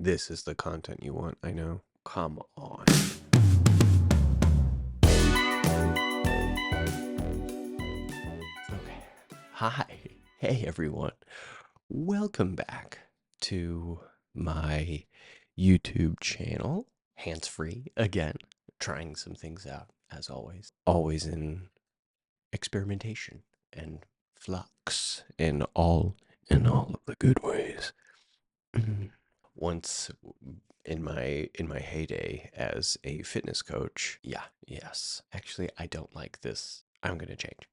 This is the content you want, I know. Come on. Okay. Hi. Hey, everyone. Welcome back to my YouTube channel. Hands-free again. Trying some things out, as always. Always in experimentation and flux in all of the good ways. Once in my heyday as a fitness coach, yes. Actually, I don't like this. I'm gonna change.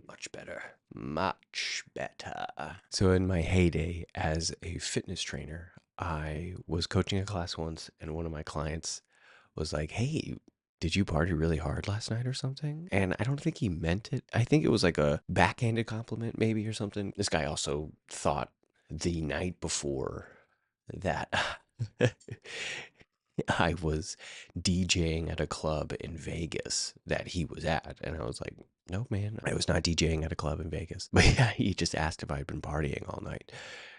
Much better. Much better. So in my heyday as a fitness trainer, I was coaching a class once, and one of my clients was like, "Hey, did you party really hard last night or something?" And I don't think he meant it. I think it was like a backhanded compliment, maybe, or something. This guy also thought the night before that I was DJing at a club in Vegas that he was at. And I was like, no, man, I was not DJing at a club in Vegas. But yeah, he just asked if I'd been partying all night.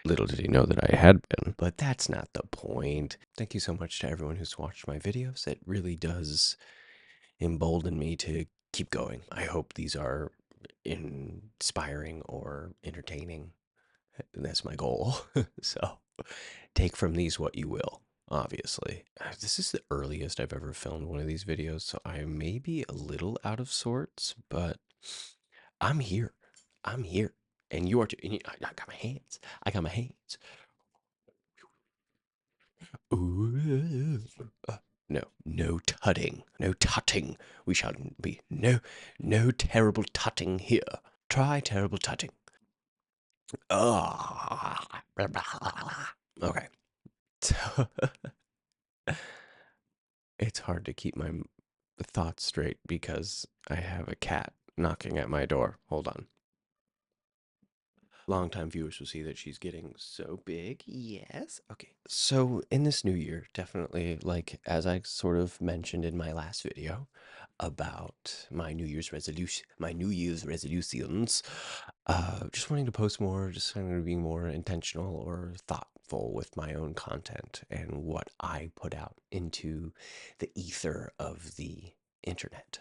Little did he know that I had been. But that's not the point. Thank you so much to everyone who's watched my videos. It really does embolden me to keep going. I hope these are inspiring or entertaining. That's my goal. So take from these what you will, obviously. This is the earliest I've ever filmed one of these videos, so I may be a little out of sorts, but I'm here. I'm here. And you are too. And I got my hands. I got my hands. Ooh. No tutting. No tutting. We shall be no terrible tutting here. Try terrible tutting. Ah. Okay. So it's hard to keep my thoughts straight because I have a cat knocking at my door. Hold on. Longtime viewers will see that she's getting so big. Yes. Okay. So in this new year, definitely, like as I sort of mentioned in my last video about my New Year's resolutions, just wanting to post more, just kind of being more intentional or thoughtful with my own content and what I put out into the ether of the internet.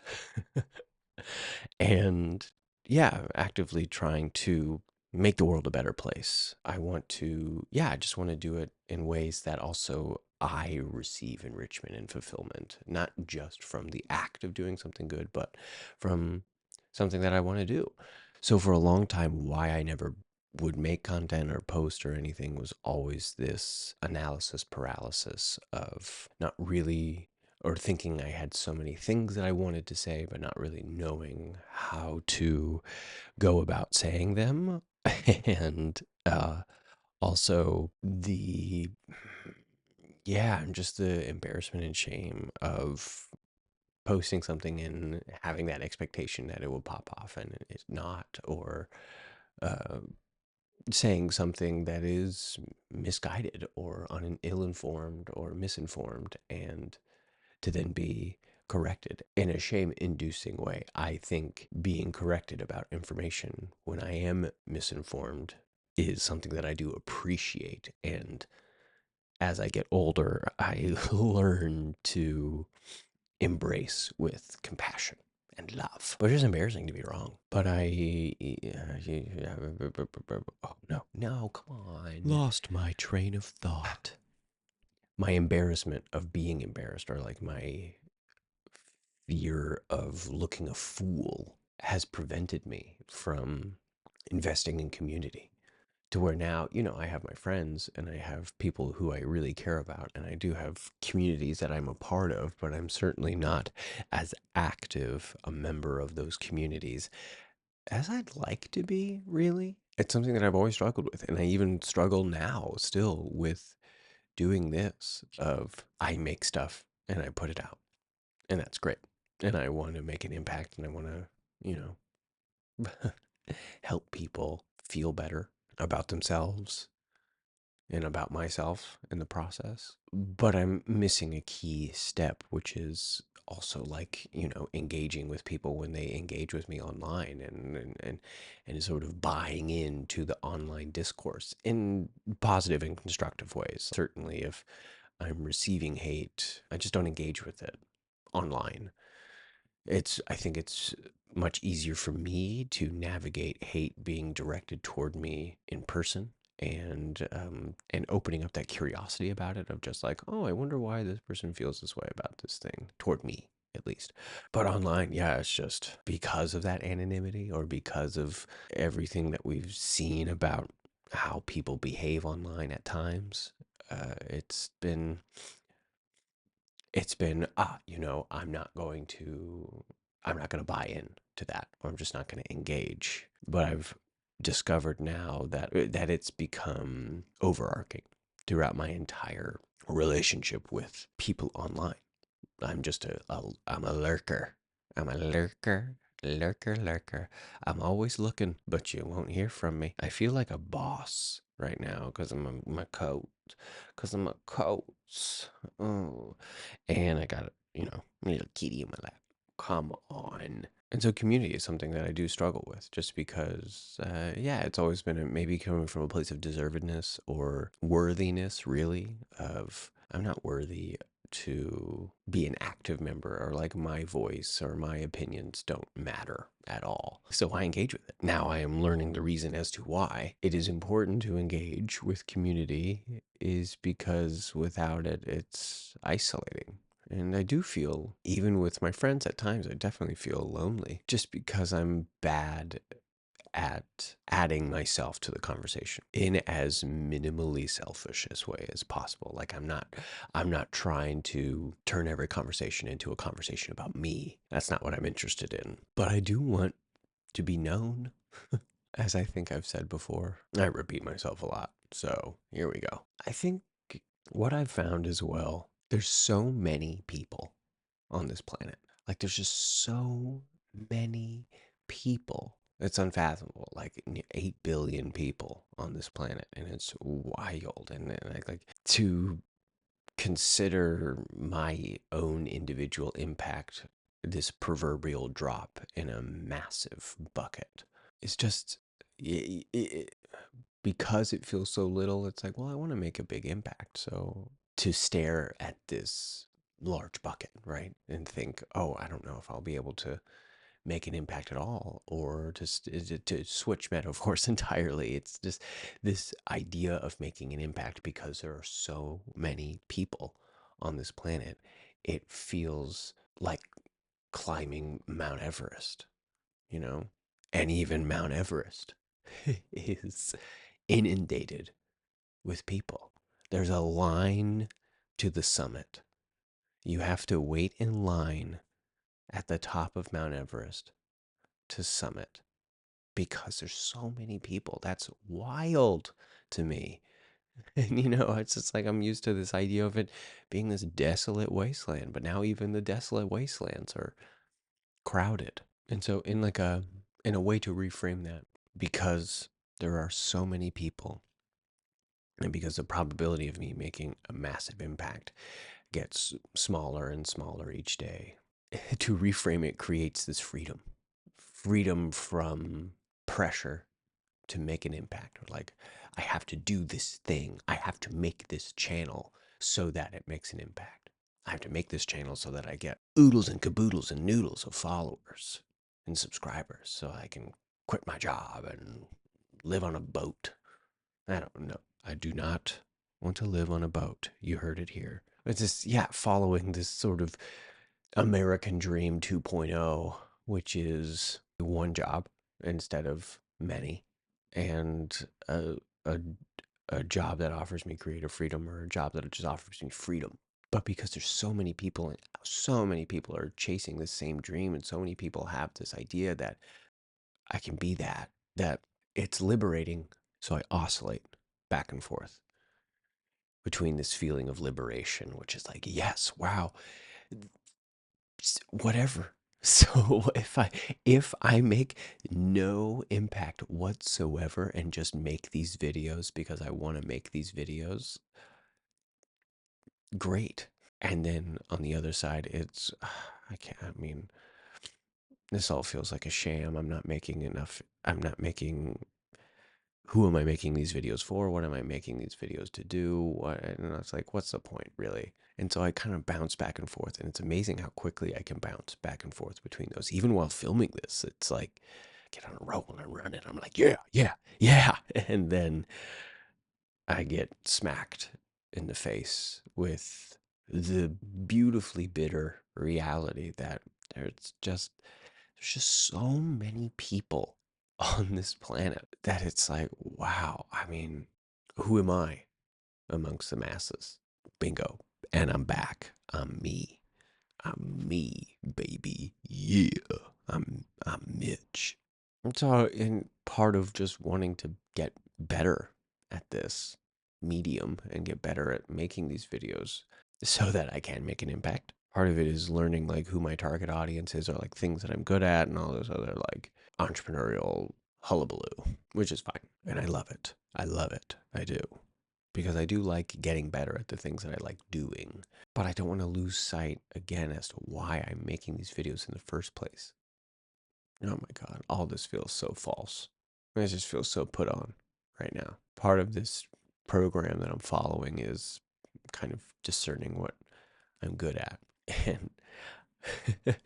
And yeah, actively trying to make the world a better place. I want to, I just want to do it in ways that also I receive enrichment and fulfillment, not just from the act of doing something good, but from something that I want to do. So for a long time, why I never would make content or post or anything was always this analysis paralysis of not really, or thinking I had so many things that I wanted to say, but not really knowing how to go about saying them. And also just the embarrassment and shame of posting something and having that expectation that it will pop off and it's not, or uh, saying something that is misguided or ill-informed or misinformed, and to then be corrected in a shame-inducing way. I think being corrected about information when I am misinformed is something that I do appreciate. And as I get older, I learn to embrace with compassion and love, which is embarrassing to be wrong. But oh, no, come on. Lost my train of thought. My embarrassment of being embarrassed, or like my fear of looking a fool, has prevented me from investing in community, to where now, I have my friends and I have people who I really care about, and I do have communities that I'm a part of, but I'm certainly not as active a member of those communities as I'd like to be, really. It's something that I've always struggled with, and I even struggle now still with doing this. Of I make stuff and I put it out, and that's great. And I want to make an impact, and I want to, help people feel better about themselves and about myself in the process. But I'm missing a key step, which is also like, engaging with people when they engage with me online, and sort of buying into the online discourse in positive and constructive ways. Certainly, if I'm receiving hate, I just don't engage with it online. I think it's much easier for me to navigate hate being directed toward me in person, and opening up that curiosity about it, of just like, oh, I wonder why this person feels this way about this thing toward me, at least. But online, yeah, it's just because of that anonymity, or because of everything that we've seen about how people behave online at times. It's been I'm not going to buy in to that, or I'm just not going to engage. But I've discovered now that it's become overarching throughout my entire relationship with people online. I'm a lurker. I'm a lurker, lurker, lurker. I'm always looking, but you won't hear from me. I feel like a boss right now because my coat. Because I'm a coat. Oh, and I got a little kitty in my lap. Come on. And so community is something that I do struggle with, just because, yeah, it's always been maybe coming from a place of deservedness or worthiness, really, of I'm not worthy to be an active member, or like my voice or my opinions don't matter at all. So I engage with it. Now I am learning the reason as to why it is important to engage with community, is because without it, it's isolating. And I do feel, even with my friends at times, I definitely feel lonely, just because I'm bad at adding myself to the conversation in as minimally selfish as way as possible. Like I'm not trying to turn every conversation into a conversation about me. That's not what I'm interested in. But I do want to be known. As I think I've said before, I repeat myself a lot. So here we go. I think what I've found as well, there's so many people on this planet. Like, there's just so many people. It's unfathomable. Like 8 billion people on this planet, and it's wild. And like to consider my own individual impact this proverbial drop in a massive bucket. It's just because it feels so little, it's like, well, I want to make a big impact. So to stare at this large bucket, right, and think, oh, I don't know if I'll be able to make an impact at all, or to switch metaphors entirely. It's just this idea of making an impact because there are so many people on this planet. It feels like climbing Mount Everest, you know? And even Mount Everest is inundated with people. There's a line to the summit. You have to wait in line at the top of Mount Everest to summit because there's so many people. That's wild to me. And it's just like I'm used to this idea of it being this desolate wasteland, but now even the desolate wastelands are crowded. And so in a way to reframe that, because there are so many people, and because the probability of me making a massive impact gets smaller and smaller each day, to reframe it creates this freedom from pressure to make an impact. Or like, I have to do this thing, I have to make this channel so that it makes an impact. I have to make this channel so that I get oodles and caboodles and noodles of followers and subscribers, so I can quit my job and live on a boat. I don't know. I do not want to live on a boat. You heard it here. It's just, yeah, following this sort of American Dream 2.0, which is one job instead of many, and a, a job that offers me creative freedom, or a job that just offers me freedom. But because there's so many people, and so many people are chasing the same dream, and so many people have this idea that I can be that it's liberating. So I oscillate back and forth between this feeling of liberation, which is like, yes, wow, whatever. So if I make no impact whatsoever and just make these videos because I want to make these videos, great. And then on the other side, it's, I can't, I mean, this all feels like a sham. I'm not making enough. I'm not making, who am I making these videos for? What am I making these videos to do? What, and it's like, what's the point, really? And so I kind of bounce back and forth. And it's amazing how quickly I can bounce back and forth between those. Even while filming this, it's like, get on a roll and I run it. I'm like, yeah, yeah, yeah. And then I get smacked in the face with the beautifully bitter reality that there's just so many people on this planet that it's like, wow, I mean, who am I amongst the masses? Bingo. And I'm back. I'm me. I'm me, baby. Yeah. I'm Mitch. And so, in part of just wanting to get better at this medium and get better at making these videos so that I can make an impact. Part of it is learning like who my target audience is or like things that I'm good at and all this other like entrepreneurial hullabaloo, which is fine. And I love it. I love it. I do. Because I do like getting better at the things that I like doing. But I don't want to lose sight again as to why I'm making these videos in the first place. Oh my God, all this feels so false. It just feels so put on right now. Part of this program that I'm following is kind of discerning what I'm good at. And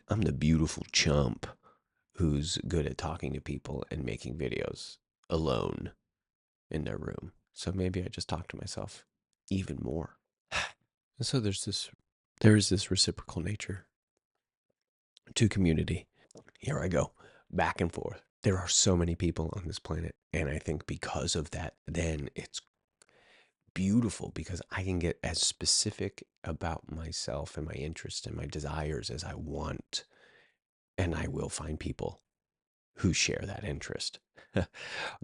I'm the beautiful chump who's good at talking to people and making videos alone in their room. So maybe I just talk to myself even more. And so there is this reciprocal nature to community. Here I go, back and forth. There are so many people on this planet. And I think because of that, then it's beautiful because I can get as specific about myself and my interests and my desires as I want. And I will find people who share that interest.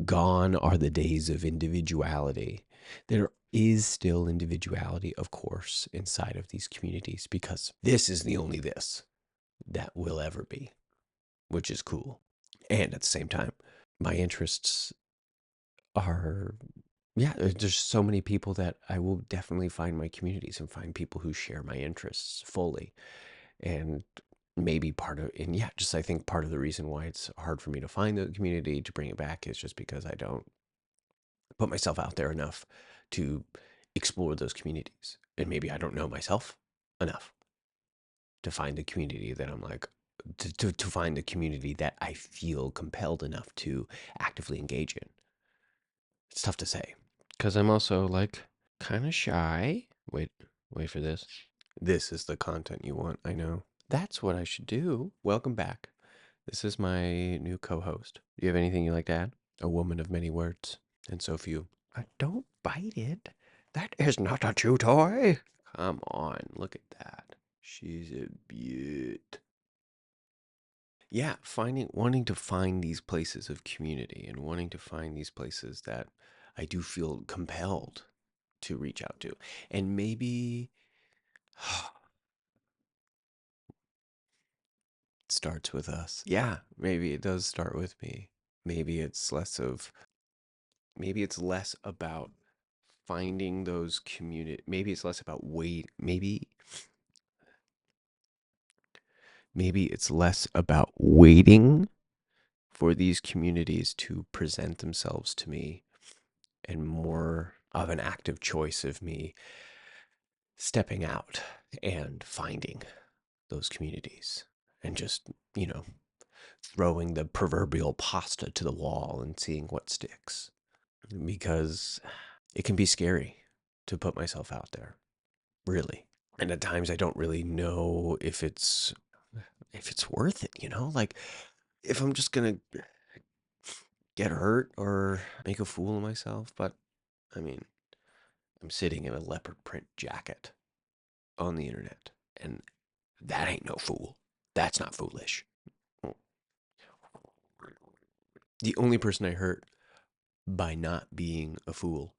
Gone are the days of individuality. There is still individuality, of course, inside of these communities because this is the only this that will ever be, which is cool. And at the same time, my interests are, yeah, there's so many people that I will definitely find my communities and find people who share my interests fully. And maybe part of, and yeah, just I think part of the reason why it's hard for me to find the community to bring it back is just because I don't put myself out there enough to explore those communities. And maybe I don't know myself enough to find the community that I'm like, to find the community that I feel compelled enough to actively engage in. It's tough to say because I'm also like kind of shy. Wait for this. This is the content you want, I know. That's what I should do. Welcome back. This is my new co-host. Do you have anything you'd like to add? A woman of many words and so few. Don't bite it. That is not a chew toy. Come on, look at that. She's a beaut. Yeah, wanting to find these places of community and wanting to find these places that I do feel compelled to reach out to. And maybe it starts with us. Yeah, maybe it does start with me. Maybe it's maybe it's less about finding those community, maybe it's less about maybe it's less about waiting for these communities to present themselves to me and more of an active choice of me stepping out and finding those communities and just, you know, throwing the proverbial pasta to the wall and seeing what sticks. Because it can be scary to put myself out there, really. And at times I don't really know if it's worth it, you know? Like if I'm just going to get hurt or make a fool of myself, but I mean, I'm sitting in a leopard print jacket on the internet, and that ain't no fool. That's not foolish. The only person I hurt by not being a fool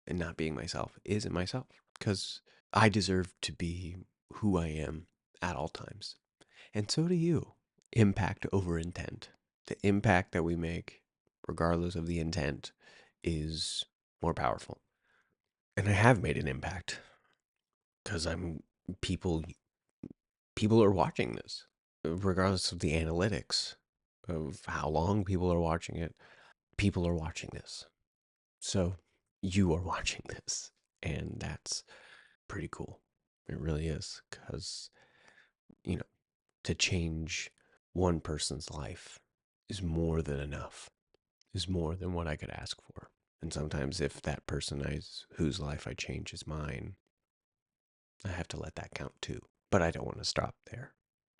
and not being myself isn't myself, because I deserve to be who I am at all times. And so do you. Impact over intent. The impact that we make, regardless of the intent, is more powerful. And I have made an impact because I'm people are watching this, regardless of the analytics of how long people are watching it. People are watching this. So you are watching this, and that's pretty cool. It really is, because, you know, to change one person's life is more than enough, is more than what I could ask for. And sometimes if that person whose life I change is mine, I have to let that count too. But I don't want to stop there.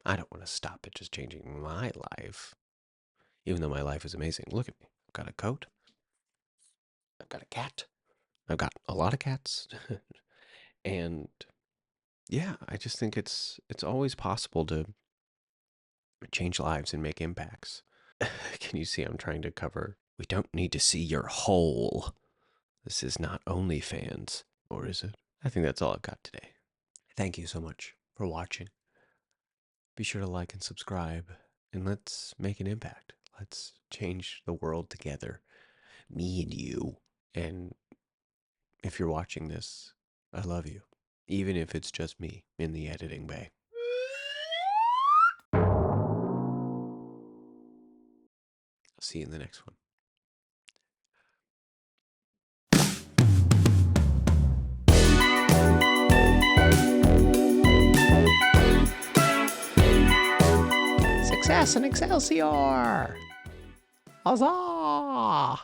I don't want to stop at just changing my life, even though my life is amazing. Look at me. I've got a coat. I've got a cat. I've got a lot of cats. And yeah, I just think it's always possible to change lives and make impacts. Can you see I'm trying to cover? We don't need to see your whole. This is not OnlyFans, or is it? I think that's all I've got today. Thank you so much for watching. Be sure to like and subscribe, and let's make an impact. Let's change the world together, me and you. And if you're watching this, I love you, even if it's just me in the editing bay. I'll see you in the next one. Success and Excelsior! Huzzah!